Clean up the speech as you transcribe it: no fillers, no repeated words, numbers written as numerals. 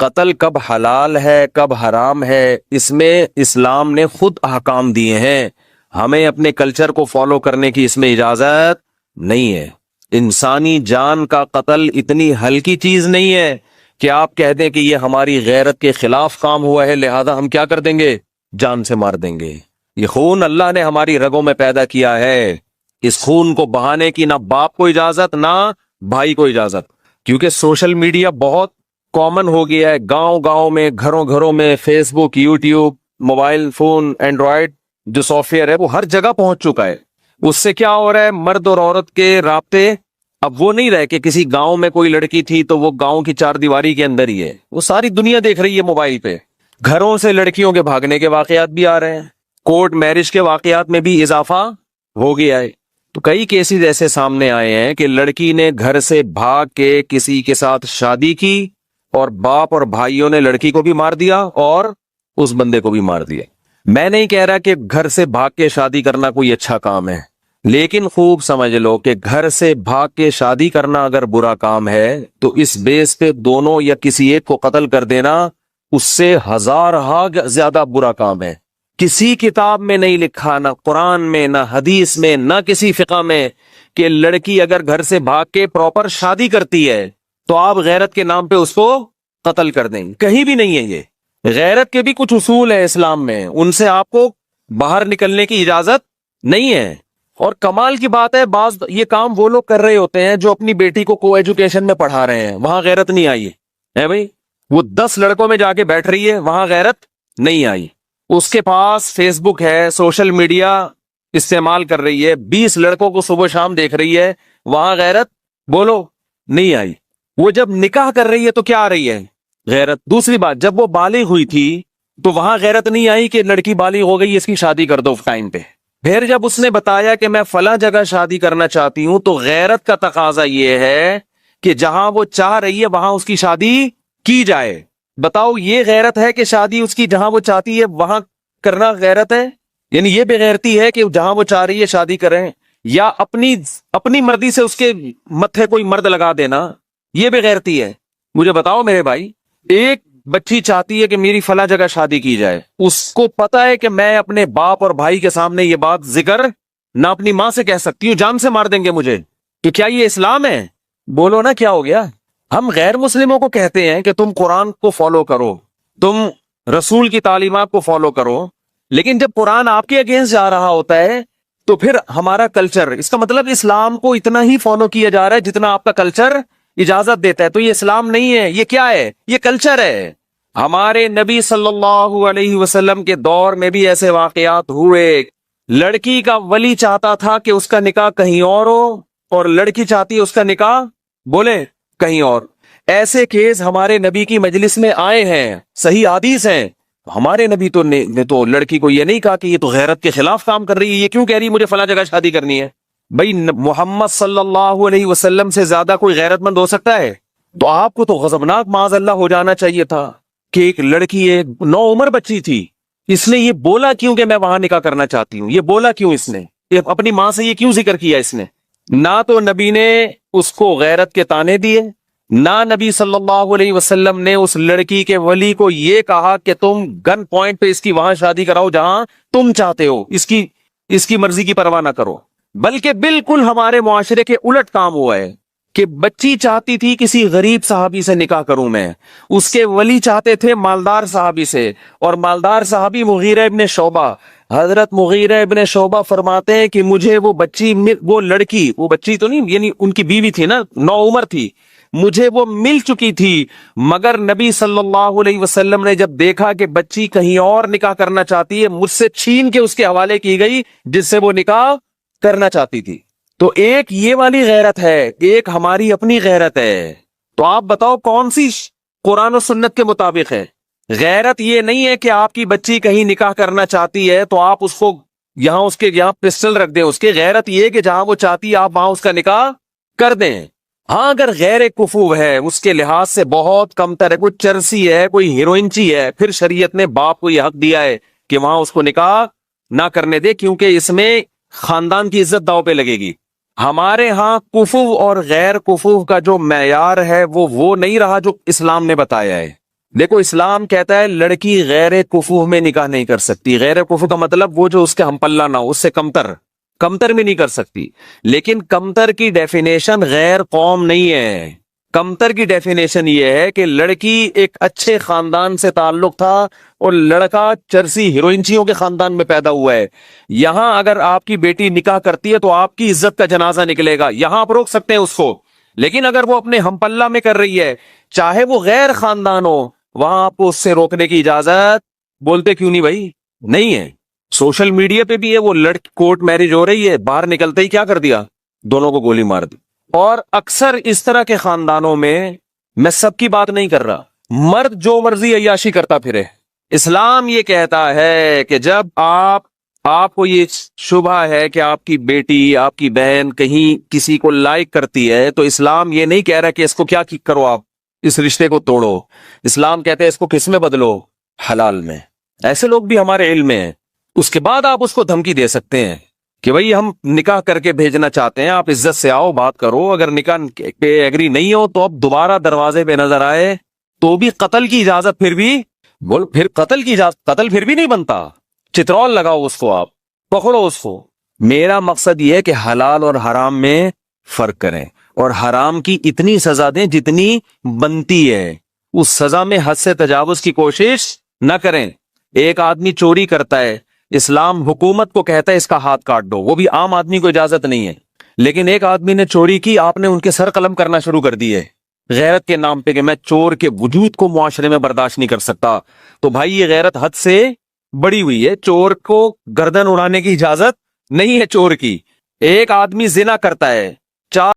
قتل کب حلال ہے کب حرام ہے اس میں اسلام نے خود احکام دیے ہیں. ہمیں اپنے کلچر کو فالو کرنے کی اس میں اجازت نہیں ہے. انسانی جان کا قتل اتنی ہلکی چیز نہیں ہے کہ آپ کہہ دیں کہ یہ ہماری غیرت کے خلاف کام ہوا ہے لہذا ہم کیا کر دیں گے، جان سے مار دیں گے. یہ خون اللہ نے ہماری رگوں میں پیدا کیا ہے. اس خون کو بہانے کی نہ باپ کو اجازت نہ بھائی کو اجازت. کیونکہ سوشل میڈیا بہت کامن ہو گیا ہے، گاؤں گاؤں میں، گھروں گھروں میں فیس بک، یوٹیوب، موبائل فون، اینڈرائڈ جو سافٹ ویئر ہے وہ ہر جگہ پہنچ چکا ہے. اس سے کیا ہو رہا ہے، مرد اور عورت کے رابطے اب وہ نہیں رہے کہ کسی گاؤں میں کوئی لڑکی تھی تو وہ گاؤں کی چار دیواری کے اندر ہی ہے، وہ ساری دنیا دیکھ رہی ہے موبائل پہ. گھروں سے لڑکیوں کے بھاگنے کے واقعات بھی آ رہے ہیں، کورٹ میرج کے واقعات میں بھی اضافہ ہو گیا ہے. تو کئی کیسز ایسے سامنے آئے ہیں کہ لڑکی نے گھر سے بھاگ کے کسی کے ساتھ شادی کی اور باپ اور بھائیوں نے لڑکی کو بھی مار دیا اور اس بندے کو بھی مار دیا. میں نہیں کہہ رہا کہ گھر سے بھاگ کے شادی کرنا کوئی اچھا کام ہے، لیکن خوب سمجھ لو کہ گھر سے بھاگ کے شادی کرنا اگر برا کام ہے تو اس بیس پہ دونوں یا کسی ایک کو قتل کر دینا اس سے ہزار ہاگ زیادہ برا کام ہے. کسی کتاب میں نہیں لکھا، نہ قرآن میں، نہ حدیث میں، نہ کسی فقہ میں کہ لڑکی اگر گھر سے بھاگ کے پراپر شادی کرتی ہے تو آپ غیرت کے نام پہ اس کو قتل کر دیں. کہیں بھی نہیں ہے. یہ غیرت کے بھی کچھ اصول ہیں اسلام میں، ان سے آپ کو باہر نکلنے کی اجازت نہیں ہے. اور کمال کی بات ہے بعض یہ کام وہ لوگ کر رہے ہوتے ہیں جو اپنی بیٹی کو کو ایجوکیشن میں پڑھا رہے ہیں، وہاں غیرت نہیں آئی ہے بھائی. وہ 10 لڑکوں میں جا کے بیٹھ رہی ہے، وہاں غیرت نہیں آئی. اس کے پاس فیس بک ہے، سوشل میڈیا استعمال کر رہی ہے، 20 لڑکوں کو صبح شام دیکھ رہی ہے، وہاں غیرت بولو نہیں آئی. وہ جب نکاح کر رہی ہے تو کیا آ رہی ہے، غیرت. دوسری بات، جب وہ بالغ ہوئی تھی تو وہاں غیرت نہیں آئی کہ لڑکی بالغ ہو گئی اس کی شادی کر دو ٹائم پہ. پھر جب اس نے بتایا کہ میں فلاں جگہ شادی کرنا چاہتی ہوں تو غیرت کا تقاضا یہ ہے کہ جہاں وہ چاہ رہی ہے وہاں اس کی شادی کی جائے. بتاؤ یہ غیرت ہے کہ شادی اس کی جہاں وہ چاہتی ہے وہاں کرنا غیرت ہے؟ یعنی یہ بے غیرتی ہے کہ جہاں وہ چاہ رہی ہے شادی کریں، یا اپنی مرضی سے اس کے متھے کوئی مرد لگا دینا، یہ بے غیرتی ہے؟ مجھے بتاؤ میرے بھائی. ایک بچی چاہتی ہے کہ میری فلاں جگہ شادی کی جائے، اس کو پتا ہے کہ میں اپنے باپ اور بھائی کے سامنے یہ بات ذکر نہ اپنی ماں سے کہہ سکتی ہوں، جان سے مار دیں گے مجھے. تو کیا یہ اسلام ہے؟ بولو نا کیا ہو گیا. ہم غیر مسلموں کو کہتے ہیں کہ تم قرآن کو فالو کرو، تم رسول کی تعلیمات کو فالو کرو، لیکن جب قرآن آپ کے اگینسٹ جا رہا ہوتا ہے تو پھر ہمارا کلچر، اس کا مطلب اسلام کو اتنا ہی فالو کیا جا رہا ہے جتنا آپ کا کلچر اجازت دیتا ہے. تو یہ اسلام نہیں ہے، یہ کیا ہے؟ یہ کلچر ہے. ہمارے نبی صلی اللہ علیہ وسلم کے دور میں بھی ایسے واقعات ہوئے. لڑکی کا ولی چاہتا تھا کہ اس کا نکاح کہیں اور ہو اور لڑکی چاہتی ہے اس کا نکاح بولے کہیں اور. ایسے کیس ہمارے نبی کی مجلس میں آئے ہیں، صحیح حدیث ہیں. ہمارے نبی نے تو لڑکی کو یہ نہیں کہا کہ یہ تو غیرت کے خلاف کام کر رہی ہے، یہ کیوں کہہ رہی ہے مجھے فلاں جگہ شادی کرنی ہے. بھائی محمد صلی اللہ علیہ وسلم سے زیادہ کوئی غیرت مند ہو سکتا ہے؟ تو آپ کو تو غضبناک معاذ اللہ ہو جانا چاہیے تھا کہ ایک لڑکی، ایک نوعمر بچی تھی، اس نے یہ بولا کیوں کہ میں وہاں نکاح کرنا چاہتی ہوں؟ یہ بولا کیوں اس نے؟ اپنی ماں سے یہ کیوں ذکر کیا اس نے؟ نہ تو نبی نے اس کو غیرت کے طعنے دیے، نہ نبی صلی اللہ علیہ وسلم نے اس لڑکی کے ولی کو یہ کہا کہ تم گن پوائنٹ پہ اس کی وہاں شادی کراؤ جہاں تم چاہتے ہو، اس کی مرضی کی پرواہ نہ کرو. بلکہ بالکل ہمارے معاشرے کے الٹ کام ہوا ہے کہ بچی چاہتی تھی کسی غریب صحابی سے نکاح کروں میں، اس کے ولی چاہتے تھے مالدار صحابی سے، اور مالدار صحابی مغیرہ ابن شعبہ. حضرت مغیرہ ابن شعبہ فرماتے ہیں کہ مجھے وہ لڑکی، وہ بچی تو نہیں، یعنی ان کی بیوی تھی نا، نوعمر تھی، مجھے وہ مل چکی تھی، مگر نبی صلی اللہ علیہ وسلم نے جب دیکھا کہ بچی کہیں اور نکاح کرنا چاہتی ہے، مجھ سے چھین کے اس کے حوالے کی گئی جس سے وہ نکاح کرنا چاہتی تھی. تو ایک یہ والی غیرت ہے، ایک ہماری اپنی غیرت ہے. تو آپ بتاؤ کون سی قرآن و سنت کے مطابق ہے؟ غیرت یہ نہیں ہے کہ آپ کی بچی کہیں نکاح کرنا چاہتی ہے تو آپ اس کو اس کے یہاں پسٹل رکھ دیں. اس کے غیرت یہ کہ جہاں وہ چاہتی ہے آپ وہاں اس کا نکاح کر دیں. ہاں اگر غیر کفو ہے، اس کے لحاظ سے بہت کم تر ہے، کوئی چرسی ہے، کوئی ہیروئنچی ہے، پھر شریعت نے باپ کو یہ حق دیا ہے کہ وہاں اس کو نکاح نہ کرنے دے، کیونکہ اس میں خاندان کی عزت داؤ پہ لگے گی. ہمارے ہاں کفو اور غیر کفو کا جو معیار ہے وہ نہیں رہا جو اسلام نے بتایا ہے. دیکھو اسلام کہتا ہے لڑکی غیر کفو میں نکاح نہیں کر سکتی. غیر کفو کا مطلب وہ جو اس کے ہم پلہ نہ ہو، اس سے کمتر میں نہیں کر سکتی. لیکن کمتر کی ڈیفینیشن غیر قوم نہیں ہے. کمتر کی ڈیفینیشن یہ ہے کہ لڑکی ایک اچھے خاندان سے تعلق تھا اور لڑکا چرسی ہیروئنچیوں کے خاندان میں پیدا ہوا ہے. یہاں اگر آپ کی بیٹی نکاح کرتی ہے تو آپ کی عزت کا جنازہ نکلے گا، یہاں آپ روک سکتے ہیں اس کو. لیکن اگر وہ اپنے ہم پلہ میں کر رہی ہے، چاہے وہ غیر خاندان ہو، وہاں آپ کو اس سے روکنے کی اجازت بولتے کیوں نہیں بھائی؟ نہیں ہے. سوشل میڈیا پہ بھی ہے، وہ لڑکی کورٹ میرج ہو رہی ہے، باہر نکلتے ہی کیا کر دیا؟ دونوں کو گولی مار دی. اور اکثر اس طرح کے خاندانوں میں سب کی بات نہیں کر رہا، مرد جو مرضی عیاشی کرتا پھرے. اسلام یہ کہتا ہے کہ جب آپ کو یہ شبہ ہے کہ آپ کی بیٹی، آپ کی بہن کہیں کسی کو لائک کرتی ہے، تو اسلام یہ نہیں کہہ رہا کہ اس کو کیا کرو، آپ اس رشتے کو توڑو. اسلام کہتے ہیں اس کو کس میں بدلو؟ حلال میں. ایسے لوگ بھی ہمارے علم میں ہیں. اس کے بعد آپ اس کو دھمکی دے سکتے ہیں کہ بھئی ہم نکاح کر کے بھیجنا چاہتے ہیں، آپ عزت سے آؤ، بات کرو. اگر نکاح پہ ایگری نہیں ہو تو اب دوبارہ دروازے پہ نظر آئے تو بھی قتل کی اجازت، پھر قتل کی اجازت، قتل پھر بھی نہیں بنتا. چترول لگاؤ اس کو، آپ پکڑو اس کو. میرا مقصد یہ ہے کہ حلال اور حرام میں فرق کریں، اور حرام کی اتنی سزا دیں جتنی بنتی ہے. اس سزا میں حد سے تجاوز کی کوشش نہ کریں. ایک آدمی چوری کرتا ہے، اسلام حکومت کو کہتا ہے اس کا ہاتھ کاٹ دو، وہ بھی عام آدمی کو اجازت نہیں ہے. لیکن ایک آدمی نے چوری کی، آپ نے ان کے سر قلم کرنا شروع کر دی ہے غیرت کے نام پہ کہ میں چور کے وجود کو معاشرے میں برداشت نہیں کر سکتا. تو بھائی یہ غیرت حد سے بڑی ہوئی ہے. چور کو گردن اڑانے کی اجازت نہیں ہے چور کی. ایک آدمی زنا کرتا ہے،